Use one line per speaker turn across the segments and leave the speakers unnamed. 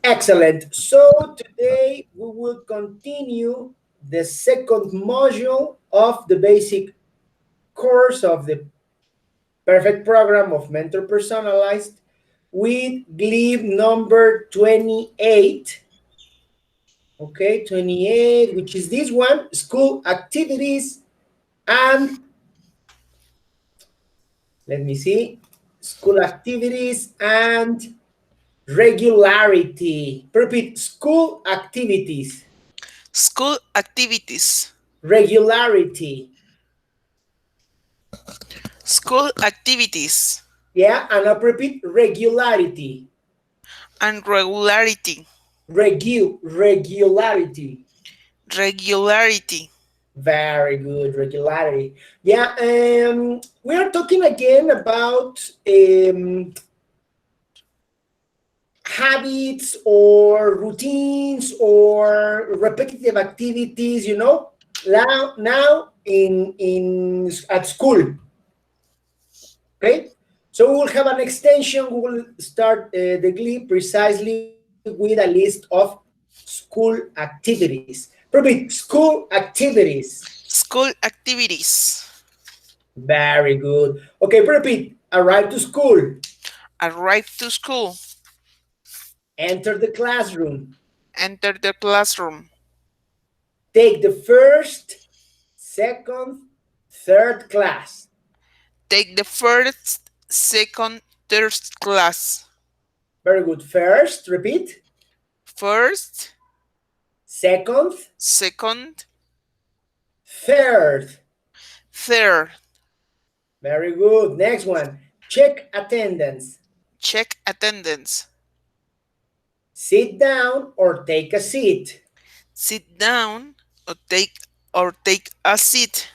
Excellent. So today we will continue the second module of the basic course of the perfect program of mentor personalized with Glib number 28. Okay, 28, which is this one, school activities and let me see, school activities and regularity. Repeat, school activities.
School activities.
Regularity.
School activities.
Yeah, and I'll repeat regularity.
And regularity.
Regularity.
Regularity.
Very good, regularity. Yeah, we are talking again about habits or routines or repetitive activities, you know, now in at school. Okay, so we will have an extension. We will start the Glib precisely with a list of school activities. Repeat, school activities.
School activities.
Very good. Okay, repeat. Arrive to school.
Arrive to school.
Enter the classroom.
Enter the classroom.
Take the first, second, third class.
Take the first, second, third class.
Very good. First, repeat.
First,
Second,
second,
third.
third.
Very good. Next one. Check attendance.
Check attendance.
Sit down or take a seat.
Sit down or take a seat.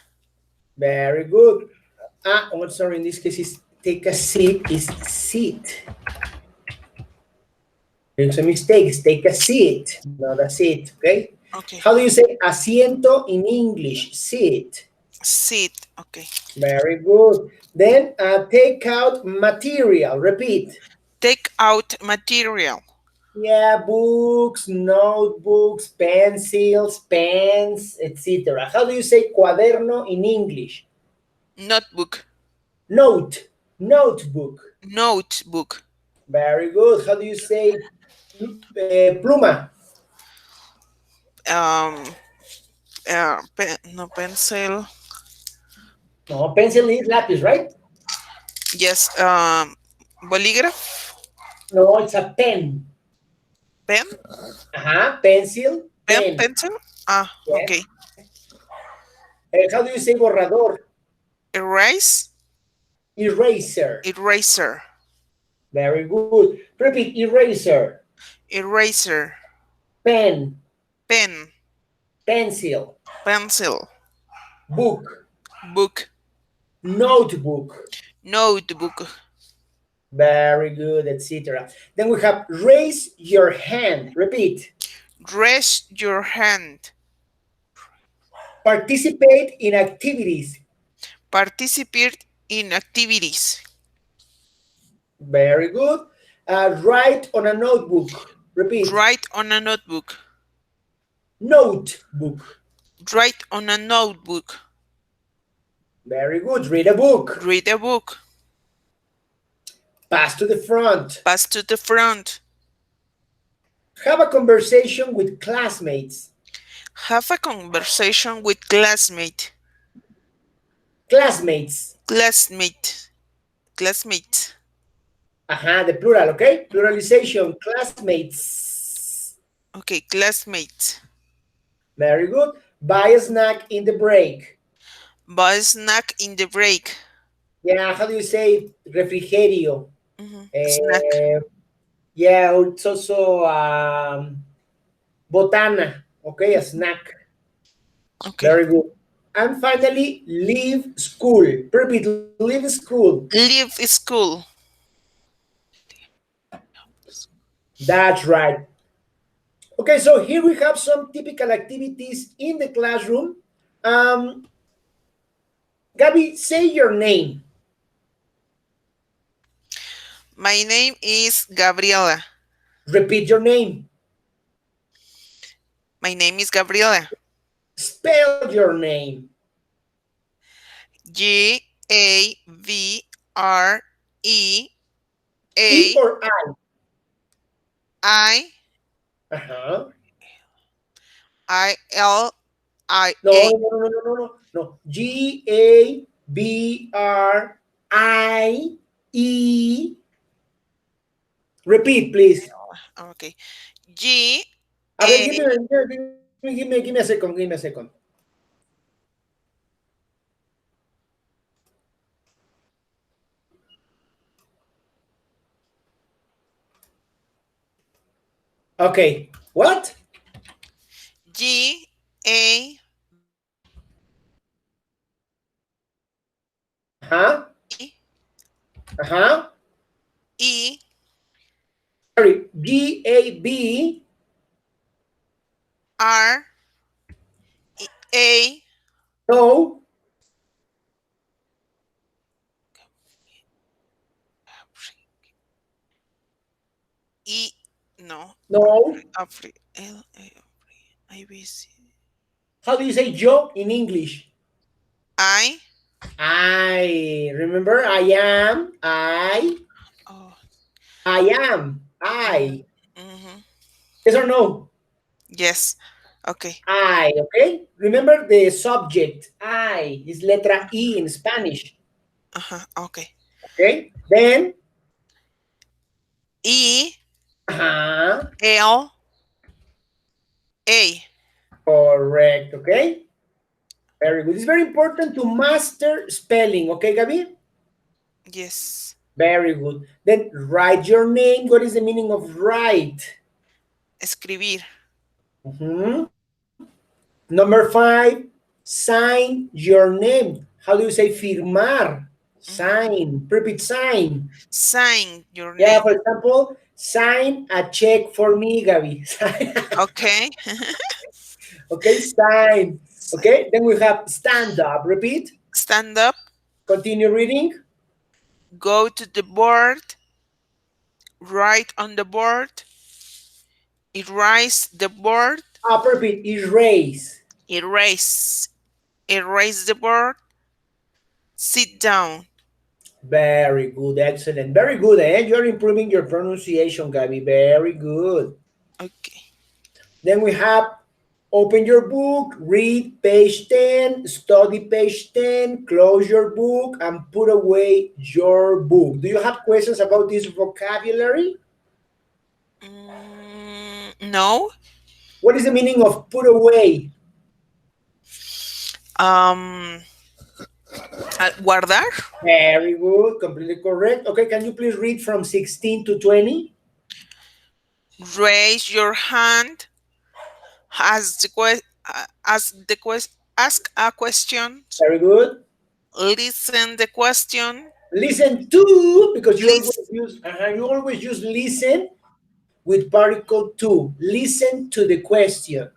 Very good. Oh, sorry. In this case, is take a seat is sit. There's a mistake. It's take a seat, not a seat. Okay.
Okay.
How do you say asiento in English? Sit.
Seat. Okay.
Very good. Then take out material. Repeat.
Take out material.
Yeah, books, notebooks, pencils, pens, etc. How do you say cuaderno in English?
Notebook.
Notebook.
Notebook.
Very good. How do you say pluma?
No pencil.
No, pencil is lapis, right?
Yes. Bolígrafo.
No, it's a pen.
Pen.
Pencil. Pen.
Pencil.
Yes.
Okay.
How do you say borrador?
Erase.
Eraser.
Eraser.
Very good. Repeat, eraser.
Eraser.
Pen.
Pen.
Pencil.
Pencil.
Book.
Book.
Notebook.
Notebook.
Very good, etc. Then we have raise your hand. Repeat.
Raise your hand.
Participate in activities.
Participate in activities.
Very good. Write on a notebook. Repeat.
Write on a notebook.
Notebook.
Write on a notebook.
Very good. Read a book.
Read a book.
Pass to the front.
Pass to the front.
Have a conversation with classmates.
Have a conversation with classmate.
Classmates.
Classmate. Classmate.
The plural, okay? Pluralization. Classmates.
Okay, classmates.
Very good. Buy a snack in the break.
Buy a snack in the break.
Yeah, how do you say refrigerio?
Snack.
Yeah, it's also botana. Okay, a snack.
Okay.
Very good. And finally, leave school. Repeat, leave school.
Leave school.
That's right. Okay, so here we have some typical activities in the classroom. Gabby, say your name.
My name is Gabriela.
Repeat your name.
My name is Gabriela.
Spell your name. E
Gavrea.
or
I
Uh-huh.
I L I
No,
A.
no, no, no, no, no, no. Gabrie. Repeat, please.
Okay. G
A ver,
A.
give me a second. Give me a second. Okay. What?
G
Uh-huh. Uh-huh.
E
Sorry. Gab.
R A
No.
E. No.
No.
L A I B C
How do you say yo in English?
I.
I. Remember, I am.
Oh.
I am. I.
Mm-hmm.
Yes or no?
Yes. Okay.
I. Okay. Remember the subject. I is letra E in Spanish.
Uh-huh. Okay.
Okay. Then.
E
Uh-huh.
L A.
Correct. Okay. Very good. It's very important to master spelling. Okay, Gabi?
Yes.
Very good. Then write your name. What is the meaning of write?
Escribir.
Mhm. Number 5, sign your name. How do you say firmar?
Mm-hmm.
Sign. Repeat sign.
Sign your
Yeah,
name.
for example, sign a check for me, Gabi.
Okay.
Okay, sign.
Sign.
Okay, then we have stand up. Repeat.
Stand up.
Continue reading.
Go to the board. Write on the board. Erase the board.
Up, repeat. Erase.
Erase. Erase the board. Sit down.
Very good. Excellent. Very good. And you're improving your pronunciation, Gabi. Very good.
Okay.
Then we have open your book, read page 10, study page 10, close your book, and put away your book. Do you have questions about this vocabulary?
No.
What is the meaning of put away?
Um. Guardar.
Very good. Completely correct. Okay, can you please read from 16 to 20?
Raise your hand. Ask a question.
Very good.
Listen the question.
Listen to, because
Listen.
you always use listen with particle to. Listen to the question.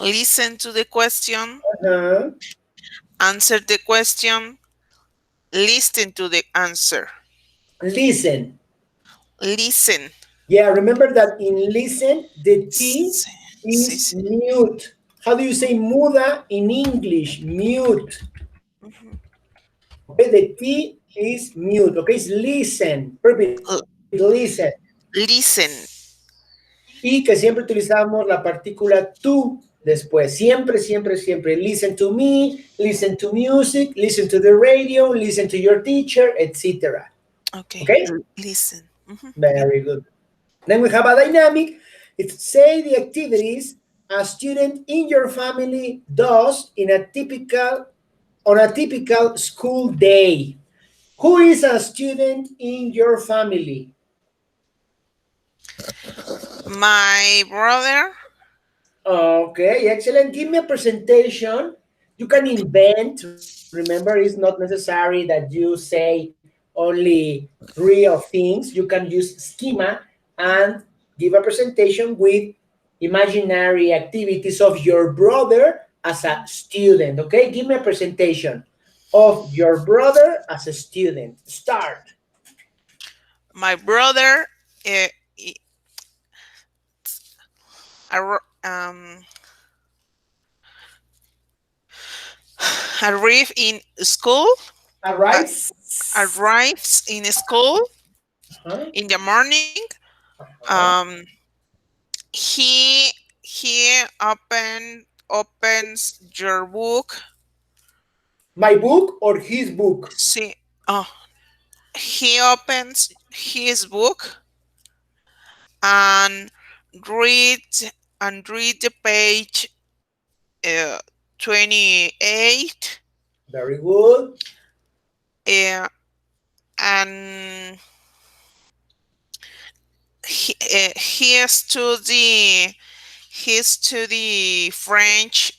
Listen to the question.
Uh-huh.
Answer the question. Listen to the answer.
Listen.
Listen.
Yeah, remember that in listen, the T
Sí, sí,
is
sí.
mute. How do you say muda in English? Mute.
Ujú.
Okay, the T is mute. Okay, it's listen. Repeat, listen.
Listen.
Y que siempre utilizamos la partícula to después. Siempre, siempre, siempre. Listen to me, listen to music, listen to the radio, listen to your teacher, etc.
Okay.
Okay?
Listen. Ujú.
Very good. Then we have a dynamic. It's say the activities a student in your family does on a typical school day. Who is a student in your family?
My brother.
Okay, excellent. Give me a presentation. You can invent. Remember, it's not necessary that you say only three of things. You can use schema and give a presentation with imaginary activities of your brother as a student. Okay, give me a presentation of your brother as a student. Start.
My brother. Uh, ar- um, arrive in school, uh,
Arrives.
arrives in school
Uh-huh.
in the morning.
Uh-huh.
Um, he opens your book.
My book or his book?
See, oh, he opens his book and read read the page 28,
Very good.
uh, and he study French.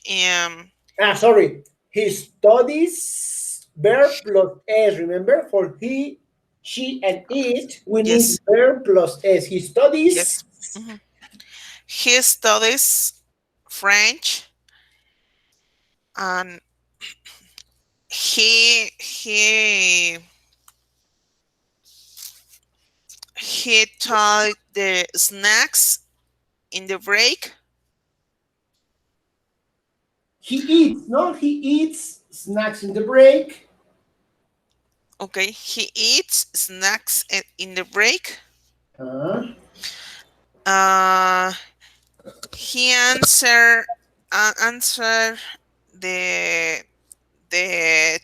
Sorry. He studies verb plus s. Remember, for he, she, and it, we need
Yes,
verb plus s. He studies
yes. Mhm. He studies French, and he he taught the snacks in the break.
he eats. No, he eats snacks in the break.
Okay, he eats snacks in the break.
Uh,
Uh, he answer the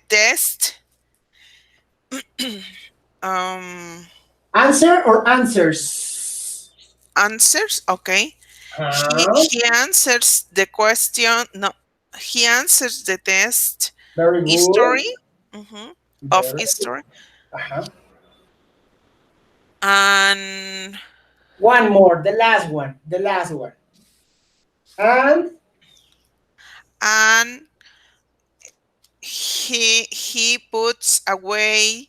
test. um
Answer or answers?
Answers. Okay,
Uh,
he answers the question. No, he answers the test.
Very good.
History. Hmm. Of
Very good.
history.
Uh-huh.
And
One more, the last one. The last one. And
and he puts away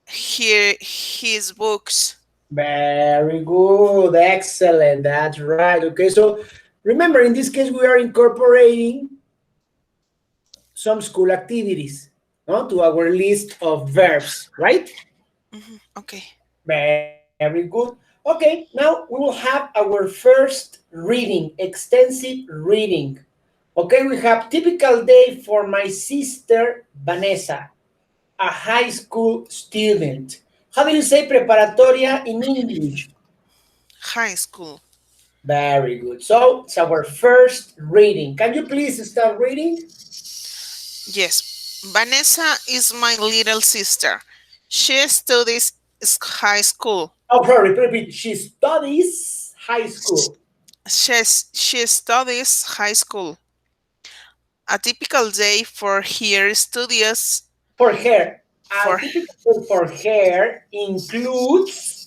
his books.
very good. Excellent. That's right. Okay. So remember, in this case, we are incorporating some school activities, no, to our list of verbs, right?
Okay.
Very good. Okay, now we will have our first reading, extensive reading. Okay, we have typical day for my sister Vanessa, a high school student. How do you say preparatoria in English?
High school.
Very good. So it's our first reading. Can you please start reading?
Yes. Vanessa is my little sister. She studies high school.
Oh, sorry, repeat. She studies high school.
She studies high school. A typical day for her studies
For her, a
for
typical day for her includes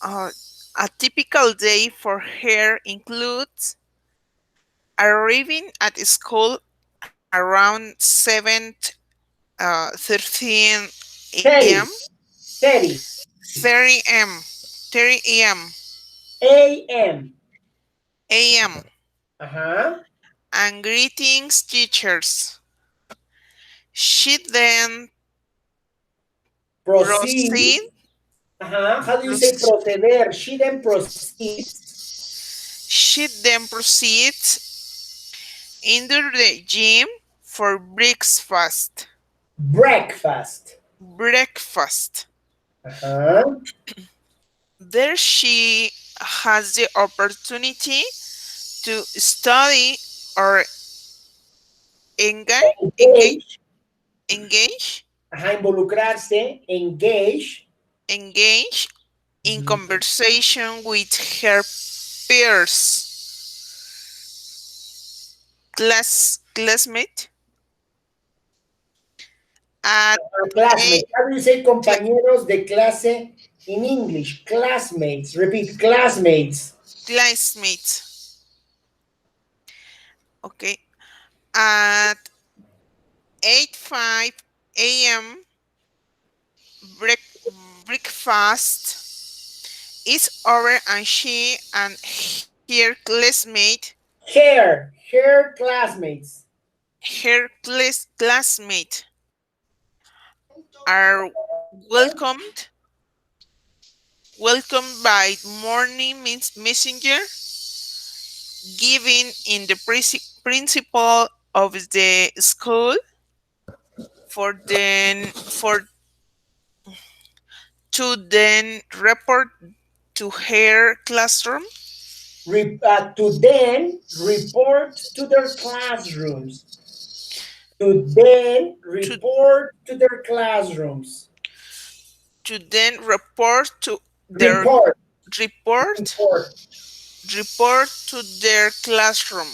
uh, a typical day for her includes arriving at school around 7:13 a.m.
30, 30
30 m 30 a.m.
a.m.
a.m.
Uh-huh.
and greetings teachers. She then
Proceed.
proceed
Uh-huh. How do you say
proce-
proceder? She then proceeds.
she then proceeds into the gym for breakfast.
Breakfast.
Breakfast.
Uh-huh.
There she has the opportunity to study or engage engage
Engage.
engage
Involucrarse. Engage.
engage in
Mhm.
conversation with her peers, classmate at a
Classmates. How do you say
cl-
compañeros de clase in English? Classmates. Repeat. Classmates.
classmates. Okay, at 8:05 a.m. break, breakfast is over, and she and her classmate
Her classmates.
her classmate are welcomed welcome by morning messenger, giving in the principal of the school for to then report to her classroom
To then report to their classrooms. To then
to
report to their classrooms.
then report to their
Report.
report
Report.
report to their classroom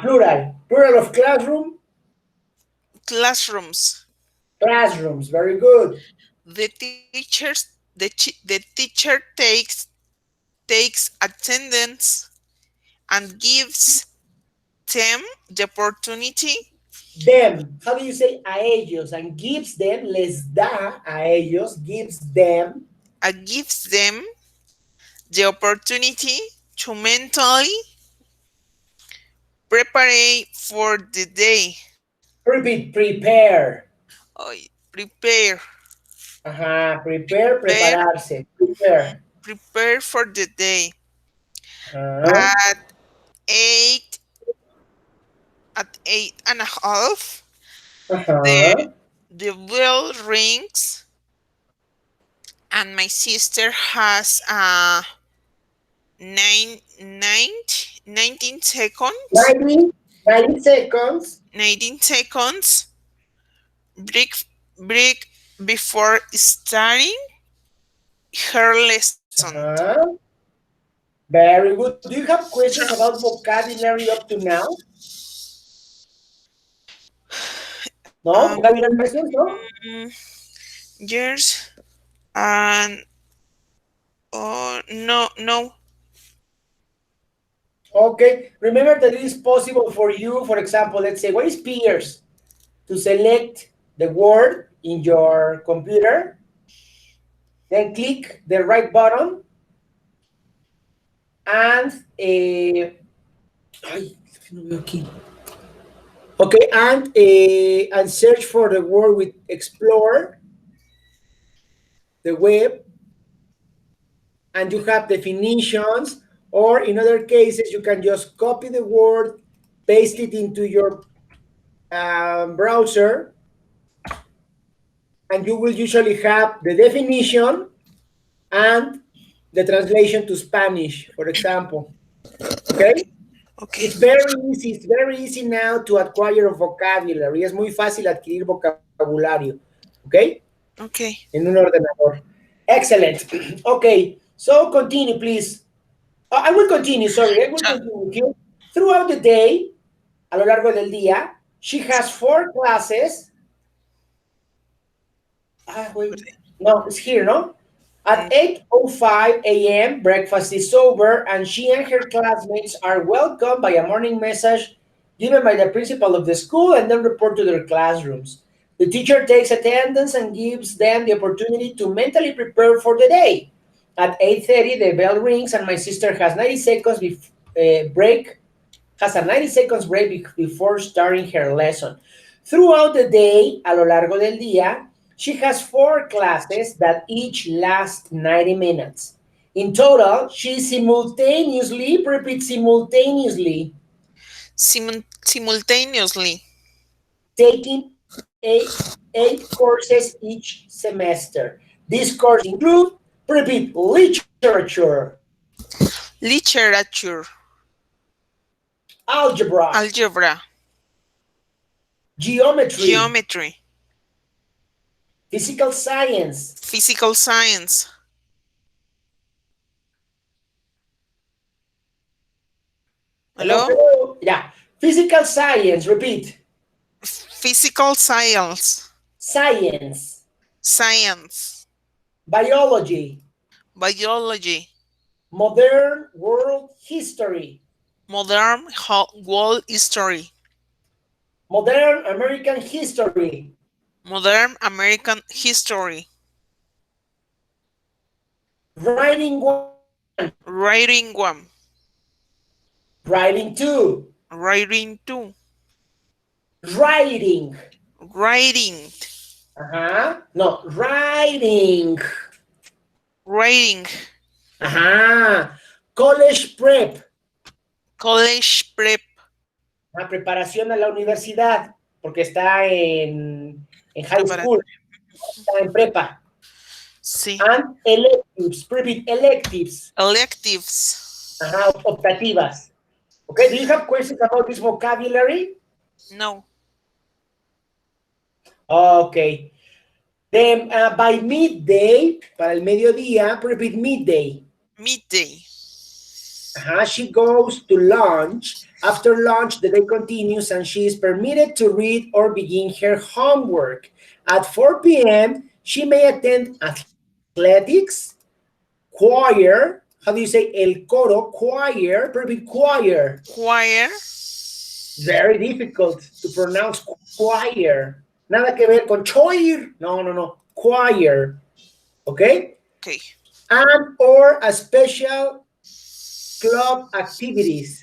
Plural. Plural of classroom.
classrooms.
Classrooms. Very good.
The teacher takes attendance and gives them the opportunity
Them. How do you say a ellos? And gives them, les da a ellos, gives them.
and gives them the opportunity to mentally prepare for the day.
Repeat. Prepare.
Prepare,
Prepare,
prepare,
prepararse. Prepare.
prepare for the day.
Ajá.
At eight, at 8:30, the
Ajá.
the bell rings, and my sister has 19 seconds.
90, 90 seconds.
19 seconds break break before starting her lesson.
Uh-huh. Very good. Do you have questions about vocabulary up to now? No?
Um,
Vocabulary questions? No?
Yes, and no, no.
Okay. Remember that it is possible for you, for example, let's say, what is peers? To select the word in your computer, then click the right button, and okay, and search for the word with explore the web, and you have definitions, or in other cases you can just copy the word, paste it into your browser, and you will usually have the definition and the translation to Spanish, for example. Okay?
Okay,
It's very easy. It's very easy now to acquire vocabulary. Es muy fácil adquirir vocabulario. Okay?
okay.
En un ordenador. Excellent. Okay. So continue, please. I will continue, sorry. I will
So,
continue here. Throughout the day, a lo largo del día, she has 4 classes. Wait. No, it's here, no? At
mm,
8:05 a.m., breakfast is over, and she and her classmates are welcomed by a morning message given by the principal of the school and then report to their classrooms. The teacher takes attendance and gives them the opportunity to mentally prepare for the day. At 8:30, the bell rings, and my sister has 90 seconds break has a 90 seconds break before starting her lesson. Throughout the day, a lo largo del día, she has 4 classes that each last 90 minutes. In total, she simultaneously, repeat simultaneously,
simultaneously.
taking 8 courses each semester. These courses include, repeat, literature,
Literature,
algebra,
algebra,
geometry,
geometry,
physical science.
physical science.
Hello,
Hello?
hello. Yeah. Physical science, repeat.
Physical science,
Science.
science,
Biology.
biology,
Modern world history.
modern world history,
Modern American history.
modern American history,
Writing 1.
writing 1,
Writing 2.
writing 2,
Writing.
writing,
No, writing.
Writing.
College prep.
College prep.
La preparación a la universidad, porque está en high school, está en prepa.
Sí.
And electives, repeat, electives.
Electives.
Optativas. Okay, do you have questions about this vocabulary?
No.
Okay. Then by midday, para el mediodía, repeat midday.
Midday.
She goes to lunch. After lunch, the day continues and she is permitted to read or begin her homework. At 4 p.m., she may attend athletics, choir. How do you say el coro? Choir. Repeat choir.
Choir.
Very difficult to pronounce choir. Nada que ver con choir. No. Choir. Okay?
Okay.
And or a special club activities.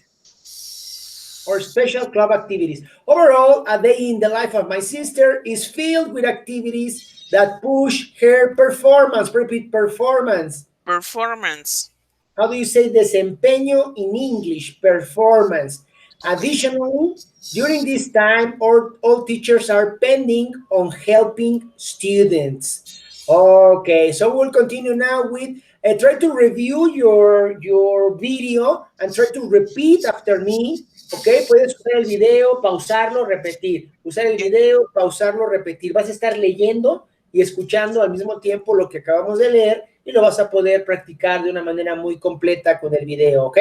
Or special club activities. Overall, a day in the life of my sister is filled with activities that push her performance. Repeat, performance.
Performance.
How do you say desempeño in English? Performance. Additionally, during this time, all teachers are pending on helping students. Okay, so we'll continue now with try to review your video and try to repeat after me. Ok, puedes usar el video, pausarlo, repetir. Usar el video, pausarlo, repetir. Vas a estar leyendo y escuchando al mismo tiempo lo que acabamos de leer y lo vas a poder practicar de una manera muy completa con el video, ¿ok?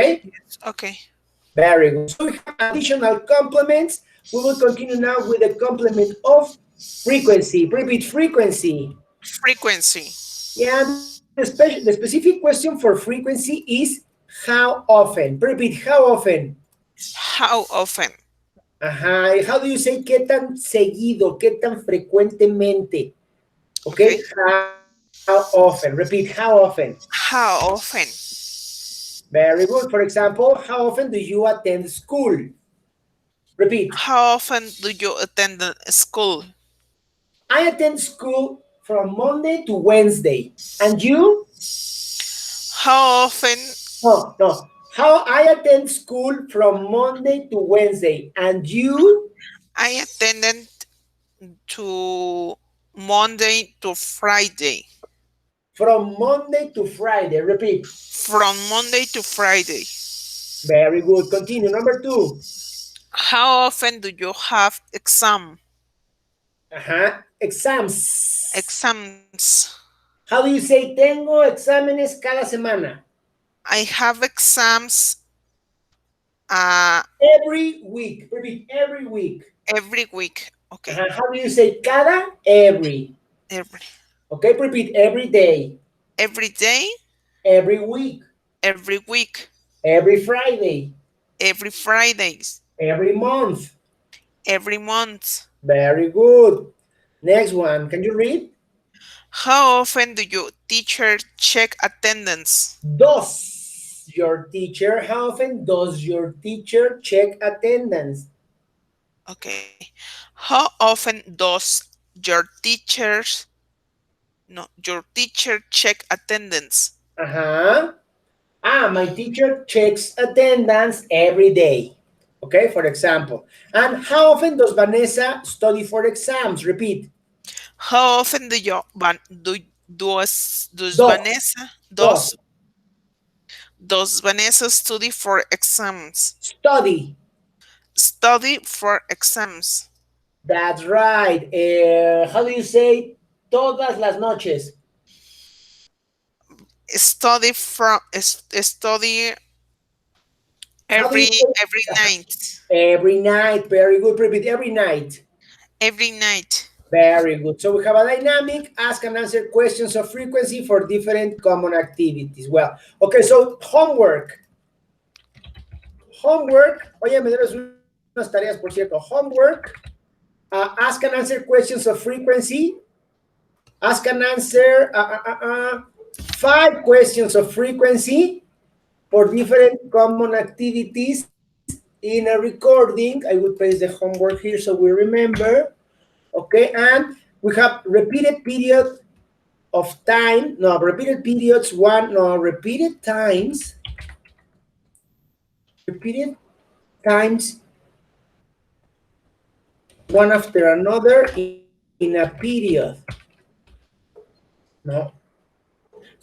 Okay.
Very good. So we have additional complements. We will continue now with the complement of frequency. Repeat frequency.
Frequency.
Yeah, the specific question for frequency is how often. Repeat, how often.
How often?
How do you say qué tan seguido, qué tan frecuentemente? Okay. How often. Repeat, how often.
How often?
Very good. For example, how often do you attend school? Repeat.
How often do you attend school?
I attend school from Monday to Wednesday. And you?
How often?
No. How I attend school from Monday to Wednesday. And you?
I attended to Monday to Friday.
From Monday to Friday. Repeat.
From Monday to Friday.
Very good. Continue. Number 2.
How often do you have exam?
Exams.
Exams.
How do you say tengo exámenes cada semana?
I have exams
every week. Repeat, every week.
Every week. Okay.
How do you say cada? Every.
Every.
Okay, repeat, every day.
Every day.
Every week.
Every week.
Every Friday.
Every Fridays.
Every month.
Every month.
Very good. Next one. Can you read?
How often do your teacher check attendance?
Does your teacher, how often does your teacher check attendance?
Okay. How often does your teacher check attendance?
My teacher checks attendance every day. Okay, for example. And how often does Vanessa study for exams? Repeat.
How often does Vanessa study for exams? Study for exams.
That's right. How do you say todas las noches?
Study every night.
Every night. Very good. Repeat, every night.
Every night.
Very good. So we have a dynamic ask and answer questions of frequency for different common activities. Well, okay, so homework. Oye, me debes unas tareas, por cierto. Homework. Ask and answer questions of frequency. Ask and answer 5 questions of frequency for different common activities in a recording. I will paste the homework here so we remember. Okay, and we have repeated period of time, no, repeated periods, one, no, repeated times, one after another in a period. No,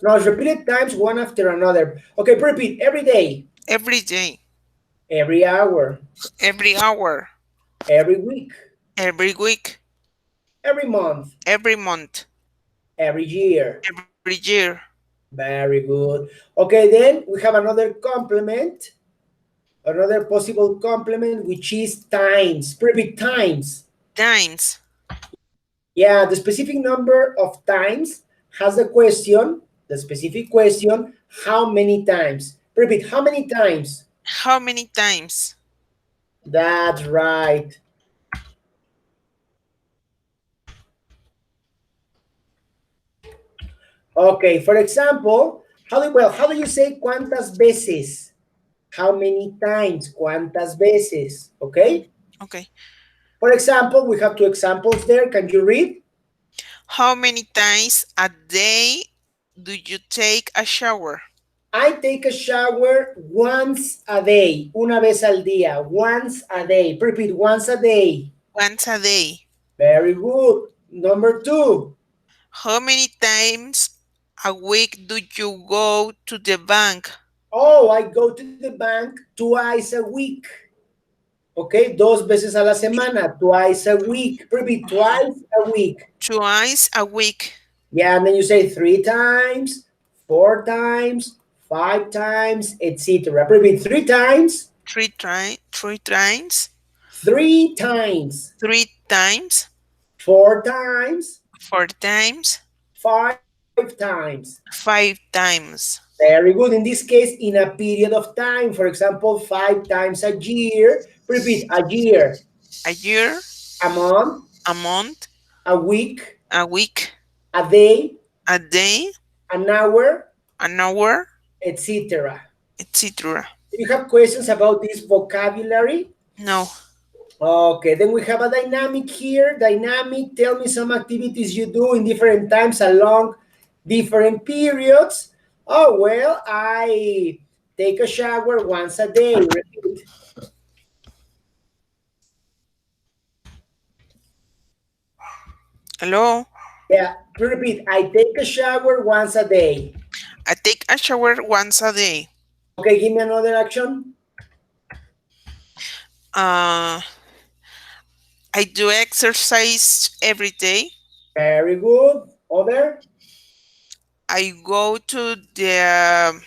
no, it's repeated times, one after another. Okay, repeat every day,
every day,
every hour,
every hour,
every week,
every week,
every month,
every month,
every year.
every year.
Very good. Okay, then we have another complement, another possible complement, which is times, repeat times.
Times.
Yeah, the specific number of times has the question, the specific question, how many times? Repeat, how many times?
How many times?
That's right. Okay, for example, how do you say cuántas veces? How many times? ¿Cuántas veces? Okay?
Okay.
For example, we have two examples there. Can you read?
How many times a day do you take a shower?
I take a shower once a day. Una vez al día. Once a day. Repeat, once a day.
Once a day.
Very good. Number two.
How many times a week do you go to the bank?
Oh, I go to the bank twice a week. Okay, dos veces a la semana. Twice a week. Repeat, twice a week.
Twice a week.
Yeah, and then you say three times, four times, five times, etc. Repeat, three times,
Three times.
three times,
Three times.
four times,
Four times.
five times.
Five times.
Very good. In this case, in a period of time, for example, five times a year. Repeat, a year,
A year.
a month,
A month.
a week,
A week.
a day,
A day.
an hour,
An hour.
etc.
Etc.
Do you have questions about this vocabulary?
No.
Okay, then we have a dynamic here. Dynamic, tell me some activities you do in different times along different periods. Oh, well, I take a shower once a day. Repeat.
Hello.
Yeah, repeat. I take a shower once a day.
I take a shower once a day.
Okay, give me another action.
Uh, I do exercise every day.
Very good. Other?
I go to the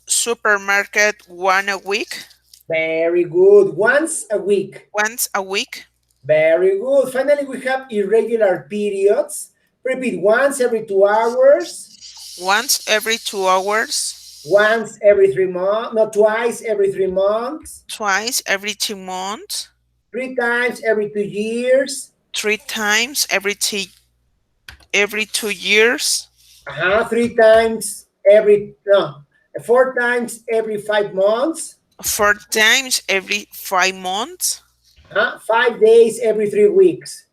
supermarket one a week.
Very good. Once a week.
Once a week.
Very good. Finally, we have irregular periods. Repeat, once every 2 hours.
Once every 2 hours.
Once every 3 months, no, twice every 3 months,
Twice every 2 months.
three times every 2 years,
Three times every 2 years.
three times every, no, four times every 5 months,
Four times every 5 months.
5 days every 3 weeks.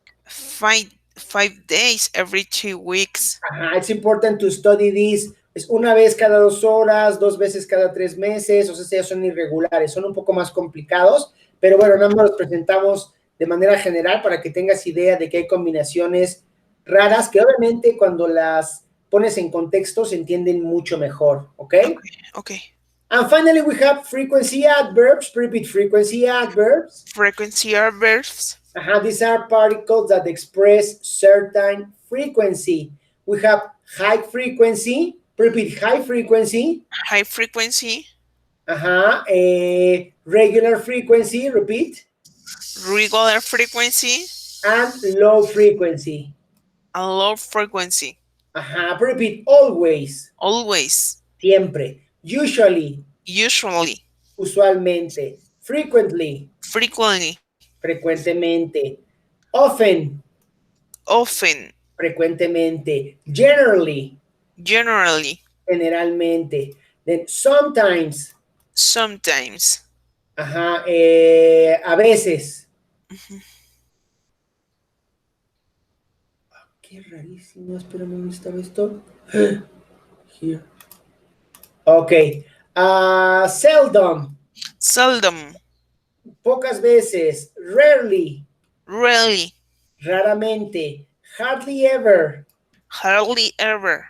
Five days every 2 weeks.
It's important to study this. Es una vez cada 2 horas, dos veces cada 3 meses, o sea, son irregulares, son un poco más complicados, pero bueno, nada más los presentamos de manera general para que tengas idea de que hay combinaciones raras que obviamente cuando las pones en contexto se entienden mucho mejor, ¿ok?
Okay.
And finally we have frequency adverbs, repeat frequency adverbs.
Frequency adverbs.
These are particles that express certain frequency. We have high frequency, repeat high frequency.
High frequency.
Regular frequency, repeat.
Regular frequency.
And low frequency.
And low frequency.
Repeat always.
Always.
Siempre. Usually.
Usually.
Usualmente. Frequently.
Frequently.
Frecuentemente. Often.
Often.
Frecuentemente. Generally.
Generally.
Generalmente. Then sometimes.
Sometimes.
A veces. Ok. Qué rarísimo. Espérame, ¿dónde estaba esto? Here. Ok. Seldom.
Seldom.
Pocas veces. Rarely.
Rarely.
Raramente. Hardly ever.
Hardly ever.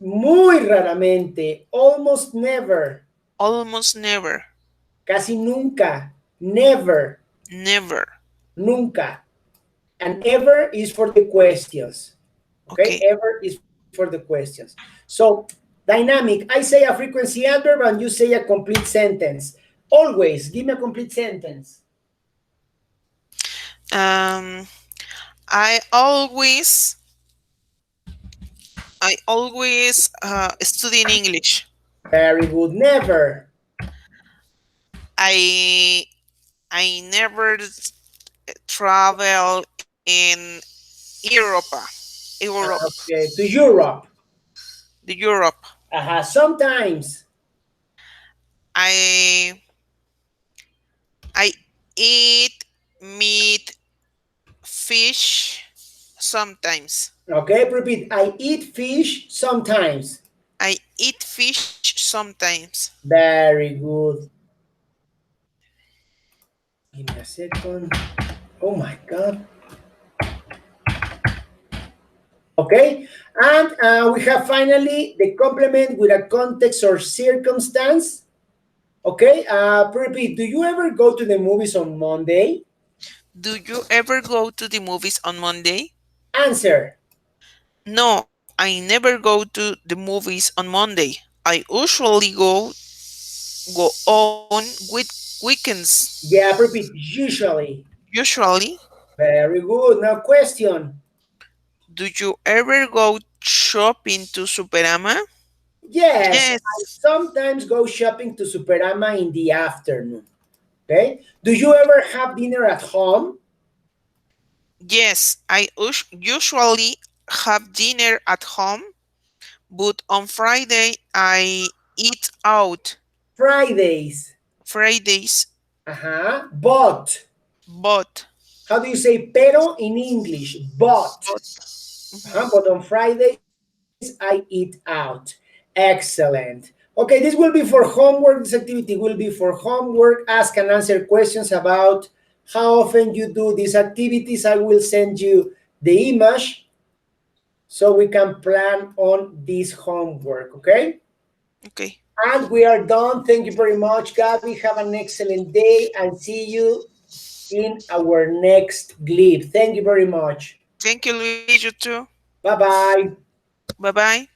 Muy raramente. Almost never.
Almost never.
Casi nunca. Never.
Never.
Nunca. And ever is for the questions. Okay?
Okay.
Ever is for the questions. So, dynamic. I say a frequency adverb and you say a complete sentence. Always. Give me a complete sentence.
Um, I always study in English.
Very good. Never.
I I never travel in Europa. Europe.
Okay. To Europe.
The Europe.
Sometimes.
I I eat meat, fish sometimes.
Okay. Repeat. I eat fish sometimes.
I eat fish sometimes.
Very good. Give me a second. Oh my God. Okay. And we have finally the complement with a context or circumstance. Okay. Repeat. Do you ever go to the movies on Monday?
Do you ever go to the movies on Monday?
Answer.
No, I never go to the movies on Monday. I usually go on with weekends.
Yeah. Repeat. Usually.
Usually,
Very good. Now question.
do you ever go shopping to Superama?
Yes, I
Yes.
sometimes go shopping to Superama in the afternoon. Okay. Do you ever have dinner at home?
Yes, I usually have dinner at home, but on Friday I eat out.
Fridays.
Fridays,
But.
but
How do you say pero in English? But.
but mhm.
But on Fridays, I eat out. Excellent. Okay, this will be for homework. This activity will be for homework. Ask and answer questions about how often you do these activities. I will send you the image so we can plan on this homework, okay?
Okay.
And we are done. Thank you very much, Gabby. Have an excellent day and see you in our next Glib. Thank you very much.
Thank you, Luis. You too.
Bye bye.
Bye bye.